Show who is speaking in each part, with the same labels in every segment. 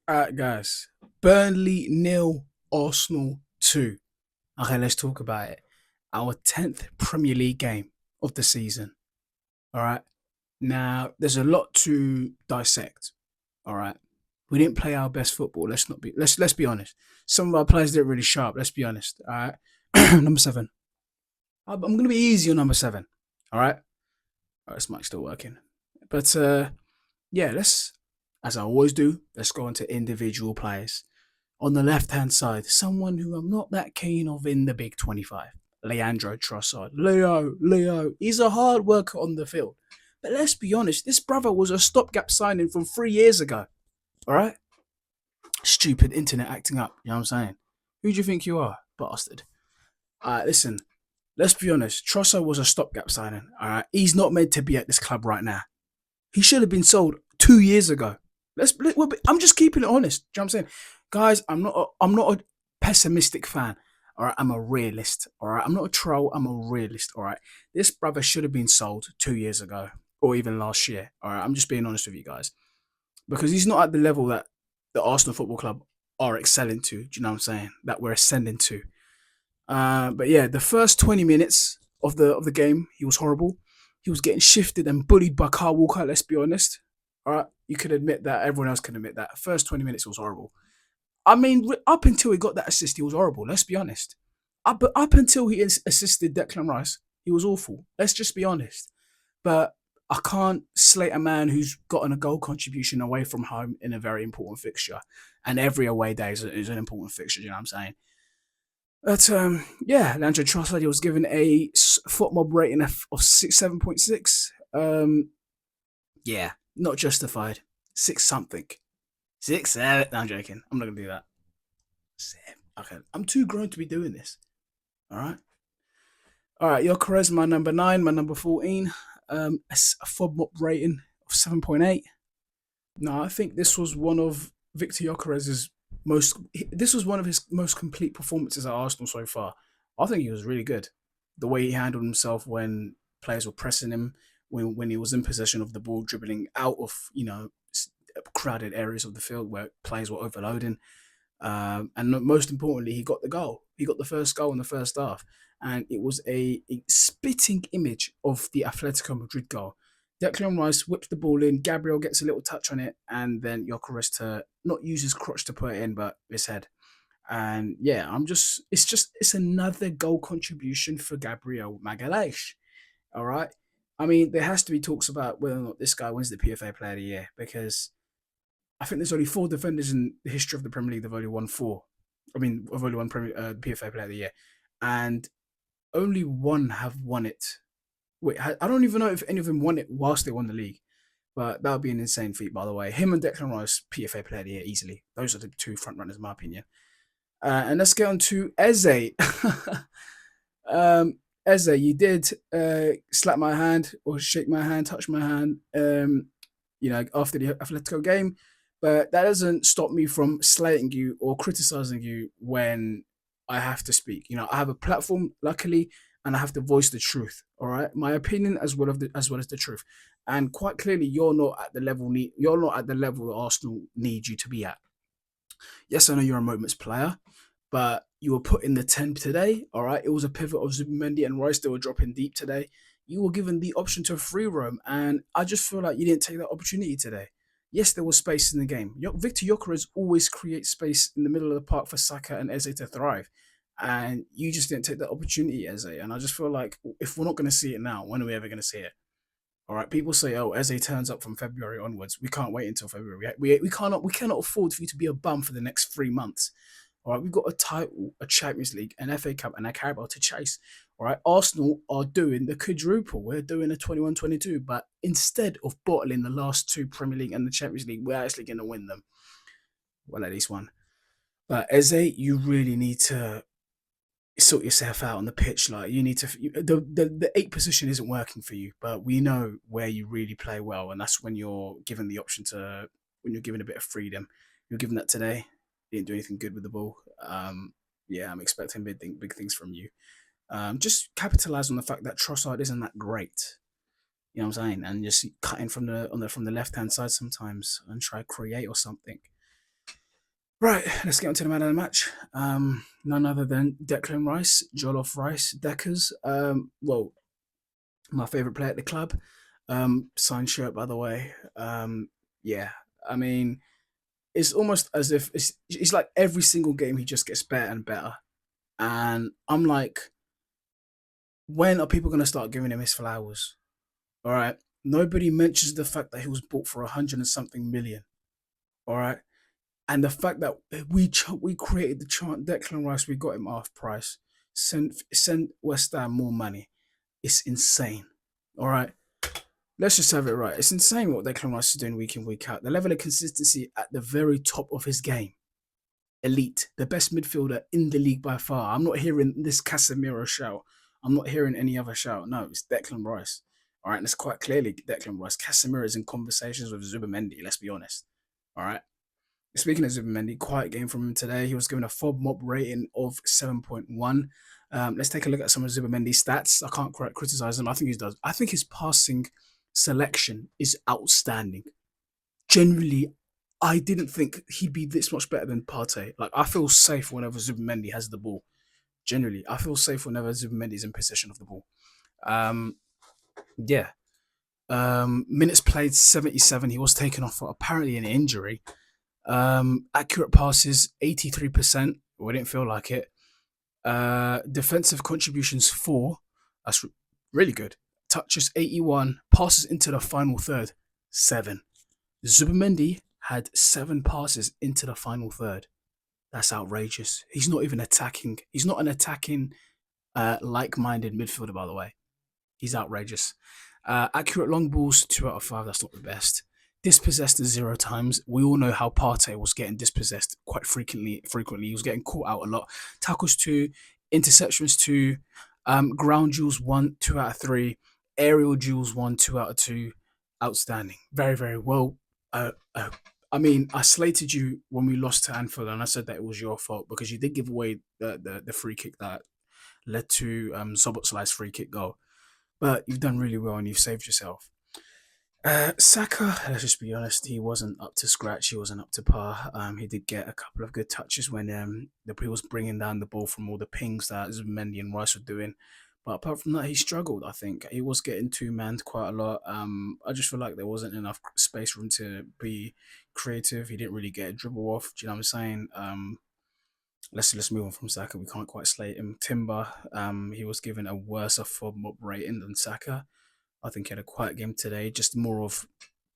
Speaker 1: Alright, guys. Burnley nil, Arsenal 2. Okay, let's talk about it. Our 10th Premier League game of the season. Alright. Now, there's a lot to dissect. Alright. We didn't play our best football. Let's be honest. Some of our players didn't really sharp, let's be honest. Alright. Number seven. I'm gonna be easy on number seven. Alright. Alright, this mic's still working. But yeah, let's, as I always do, let's go into individual players. On the left-hand side, someone who I'm not that keen of in the big 25, Leandro Trossard. Leo, he's a hard worker on the field. But let's be honest, this brother was a stopgap signing from 3 years ago. All right? Stupid internet acting up, you know what I'm saying? Who do you think you are, bastard? All right, listen, let's be honest. Trossard was a stopgap signing, all right? He's not meant to be at this club right now. He should have been sold 2 years ago. I'm just keeping it honest. Do you know what I'm saying? Guys, I'm not a pessimistic fan. All right, I'm a realist. All right, I'm not a troll. I'm a realist. All right, this brother should have been sold 2 years ago or even last year. All right, I'm just being honest with you guys because he's not at the level that the Arsenal Football Club are excelling to. Do you know what I'm saying? That we're ascending to. But yeah, the first 20 minutes of the game, he was horrible. He was getting shifted and bullied by Carl Walker. Let's be honest. All right, you could admit that. Everyone else can admit that. First 20 minutes was horrible. I mean, up until he got that assist, he was horrible. Let's be honest. Up until he assisted Declan Rice, he was awful. Let's just be honest. But I can't slate a man who's gotten a goal contribution away from home in a very important fixture, and every away day is an important fixture. You know what I'm saying? But yeah, Leandro Trossard, he was given a foot mob rating of 7.6. Yeah, not justified. Six something. 6, 7. No, I'm joking. I'm not gonna do that. 7. Okay, I'm too grown to be doing this. All right. Your charisma number 9, my number 14. A fob mop rating of 7.8. No, I think this was one of Victor Yokeres's most. This was one of his most complete performances at Arsenal so far. I think he was really good. The way he handled himself when players were pressing him, when he was in possession of the ball, dribbling out of crowded areas of the field where players were overloading. And most importantly, he got the goal. He got the first goal in the first half. And it was a spitting image of the Atletico Madrid goal. Declan Rice whips the ball in, Gabriel gets a little touch on it, and then Gyökeres to not use his crotch to put it in, but his head. And yeah, it's another goal contribution for Gabriel Magalhaes. All right. I mean, there has to be talks about whether or not this guy wins the PFA Player of the Year because I think there's only 4 defenders in the history of the Premier League that've only won 4. I mean, have only won PFA Player of the Year, and only one have won it. Wait, I don't even know if any of them won it whilst they won the league, but that would be an insane feat, by the way. Him and Declan Rice, PFA Player of the Year, easily. Those are the 2 front runners, in my opinion. And let's get on to Eze. Eze, you did slap my hand or shake my hand, touch my hand, after the Atletico game. But that doesn't stop me from slating you or criticizing you when I have to speak. I have a platform, luckily, and I have to voice the truth. All right, my opinion as well as the truth. And quite clearly, you're not at the level that Arsenal need you to be at. Yes, I know you're a moments player, but you were put in the 10 today. All right, it was a pivot of Zubimendi and Rice. They were dropping deep today. You were given the option to free roam, and I just feel like you didn't take that opportunity today. Yes, there was space in the game. Victor Gyökeres always creates space in the middle of the park for Saka and Eze to thrive. And you just didn't take that opportunity, Eze. And I just feel like if we're not going to see it now, when are we ever going to see it? All right, people say, "Oh, Eze turns up from February onwards." We can't wait until February. We cannot afford for you to be a bum for the next 3 months. All right, we've got a title, a Champions League, an FA Cup, and a Carabao to chase. All right, Arsenal are doing the quadruple. We're doing a 21-22, but instead of bottling the last 2 Premier League and the Champions League, we're actually going to win them. Well, at least one. But Eze, you really need to sort yourself out on the pitch. Like you need to. The 8 position isn't working for you, but we know where you really play well, and that's when you're given the option when you're given a bit of freedom. You're given that today. You didn't do anything good with the ball. Yeah, I'm expecting big things from you. Just capitalize on the fact that Trossard isn't that great. You know what I'm saying? And just cutting from the left hand side sometimes and try to create or something. Right, let's get on to the man of the match. None other than Declan Rice, Jollof Rice, Deckers. My favorite player at the club. Signed shirt, by the way. Yeah, I mean, it's almost as if it's like every single game he just gets better and better. And I'm like, when are people going to start giving him his flowers? All right. Nobody mentions the fact that he was bought for 100 and something million. All right. And the fact that we created the chant Declan Rice, we got him half price. Send West Ham more money. It's insane. All right. Let's just have it right. It's insane what Declan Rice is doing week in, week out. The level of consistency at the very top of his game. Elite. The best midfielder in the league by far. I'm not hearing this Casemiro shout. I'm not hearing any other shout. No, it's Declan Rice. All right. And it's quite clearly Declan Rice. Casemiro is in conversations with Zubimendi. Let's be honest. All right. Speaking of Zubimendi, quiet game from him today. He was given a FOB mob rating of 7.1. Let's take a look at some of Zubimendi's stats. I can't quite criticize him. I think he does. I think his passing selection is outstanding. Generally, I didn't think he'd be this much better than Partey. Like, I feel safe whenever Zubimendi has the ball. Generally, I feel safe whenever Zubimendi is in possession of the ball. Um, yeah. Minutes played 77. He was taken off for apparently an injury. Accurate passes 83%. We didn't feel like it. Defensive contributions 4. That's really good. Touches 81. Passes into the final third 7. Zubimendi had 7 passes into the final third. That's outrageous. He's not even attacking. He's not an attacking, like-minded midfielder, by the way. He's outrageous. Accurate long balls 2 out of 5. That's not the best. Dispossessed 0 times. We all know how Partey was getting dispossessed quite frequently. He was getting caught out a lot. Tackles 2, interceptions 2, ground duels 1, 2 out of 3, aerial duels 1, 2 out of 2. Outstanding. Very, very well. I mean, I slated you when we lost to Anfield, and I said that it was your fault because you did give away the free kick that led to Sobotlai's free kick goal. But you've done really well and you've saved yourself. Saka, let's just be honest, he wasn't up to scratch. He wasn't up to par. He did get a couple of good touches when the he was bringing down the ball from all the pings that Zubimendi and Rice were doing. But apart from that, he struggled. I think he was getting two-manned quite a lot. I just feel like there wasn't enough space for him to be creative. He didn't really get a dribble off. Do you know what I'm saying? Let's move on from Saka. We can't quite slate him. Timber, he was given a worse FOB rating than Saka. I think he had a quiet game today. Just more of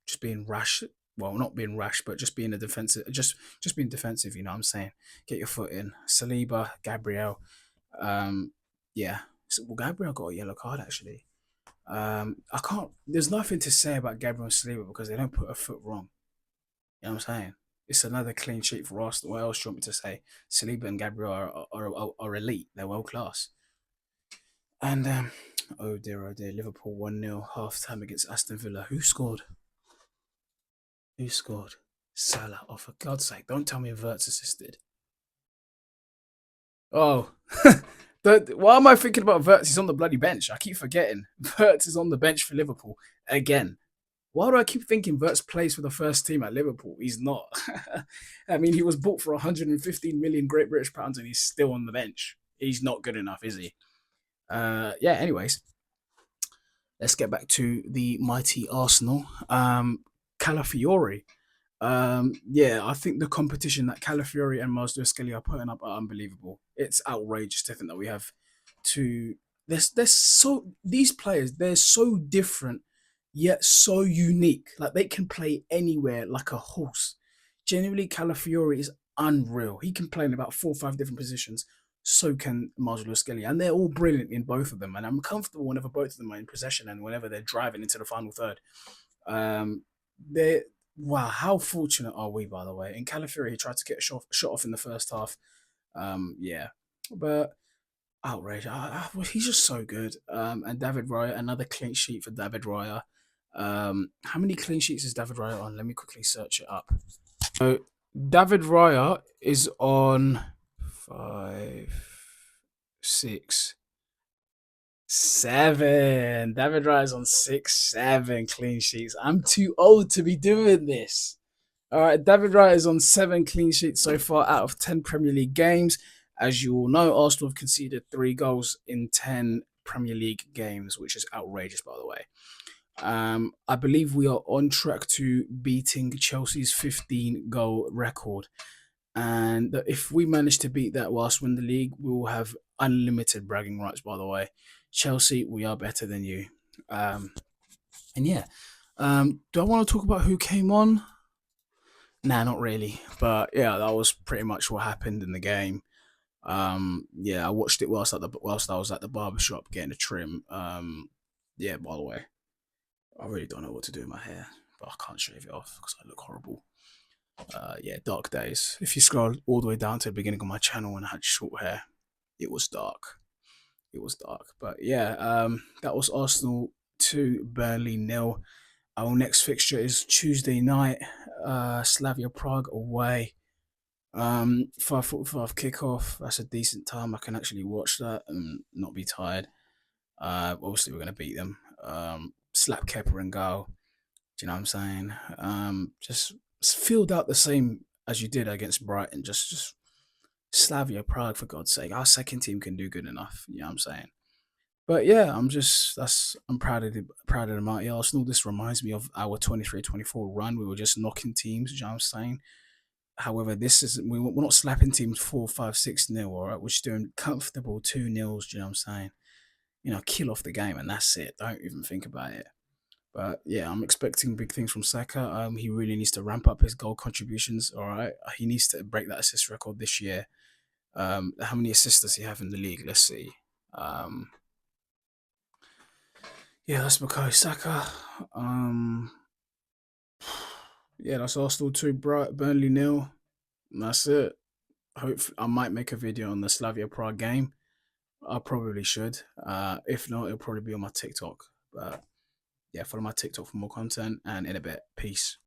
Speaker 1: just being rash. Well, not being rash, but just being a defensive. Just being defensive. You know what I'm saying? Get your foot in. Saliba, Gabriel. Yeah. Well, Gabriel got a yellow card actually. I can't. There's nothing to say about Gabriel and Saliba because they don't put a foot wrong. You know what I'm saying? It's another clean sheet for Arsenal. What else do you want me to say? Saliba and Gabriel are elite. They're world class. And oh dear, Liverpool 1-0 half time against Aston Villa. Who scored? Who scored? Salah. Oh, for God's sake, don't tell me Verts assisted. Oh, why am I thinking about Verts? He's on the bloody bench. I keep forgetting. Verts is on the bench for Liverpool again. Why do I keep thinking Verts plays for the first team at Liverpool? He's not. I mean, he was bought for 115 million Great British pounds and he's still on the bench. He's not good enough, is he? Yeah, anyways, let's get back to the mighty Arsenal. Calafiori. Yeah, I think the competition that Calafiori and Masdua are putting up are unbelievable. It's outrageous to think that we have two. There's so these players. They're so different, yet so unique. Like they can play anywhere like a horse. Genuinely, Calafiori is unreal. He can play in about 4 or 5 different positions. So can Masdua, and they're all brilliant in both of them. And I'm comfortable whenever both of them are in possession and whenever they're driving into the final third. They Wow, how fortunate are we, by the way? In Calafiori, he tried to get a shot off in the first half. Yeah, but outrage. He's just so good. And David Raya, another clean sheet for David Raya. How many clean sheets is David Raya on? Let me quickly search it up. So David Raya is on 5, 6, 7. David Raya's on 6, 7 clean sheets. I'm too old to be doing this. All right, David Wright is on 7 clean sheets so far out of 10 Premier League games. As you all know, Arsenal have conceded 3 goals in 10 Premier League games, which is outrageous, by the way. I believe we are on track to beating Chelsea's 15-goal record. And if we manage to beat that whilst win the league, we will have unlimited bragging rights, by the way. Chelsea, we are better than you. And yeah, do I want to talk about who came on? Nah, not really. But yeah, that was pretty much what happened in the game. Yeah, I watched it whilst I was at the barbershop getting a trim. Yeah, by the way, I really don't know what to do with my hair, but I can't shave it off because I look horrible. Yeah, dark days. If you scroll all the way down to the beginning of my channel when I had short hair, it was dark. It was dark. But yeah, that was Arsenal 2, Burnley nil. Our next fixture is Tuesday night, Slavia Prague away. 5:45 kickoff. That's a decent time. I can actually watch that and not be tired. Obviously we're gonna beat them. Slap Kepa and go. Do you know what I'm saying? Just filled out the same as you did against Brighton. Just Slavia Prague, for God's sake. Our second team can do good enough. You know what I'm saying? But yeah, I'm proud of the mighty Arsenal. This reminds me of our 23-24 run. We were just knocking teams. You know what I'm saying? However, this is we're not slapping teams 4-5-6-0. All right, we're just doing comfortable 2-0s. Do you know what I'm saying? You know, kill off the game and that's it. Don't even think about it. But yeah, I'm expecting big things from Saka. He really needs to ramp up his goal contributions. All right, he needs to break that assist record this year. How many assists does he have in the league? Let's see. Um, yeah, that's Bukayo Saka. Yeah, that's Arsenal 2, Burnley nil. That's it. Hope I might make a video on the Slavia Prague game. I probably should. If not, it'll probably be on my TikTok. But yeah, follow my TikTok for more content and in a bit. Peace.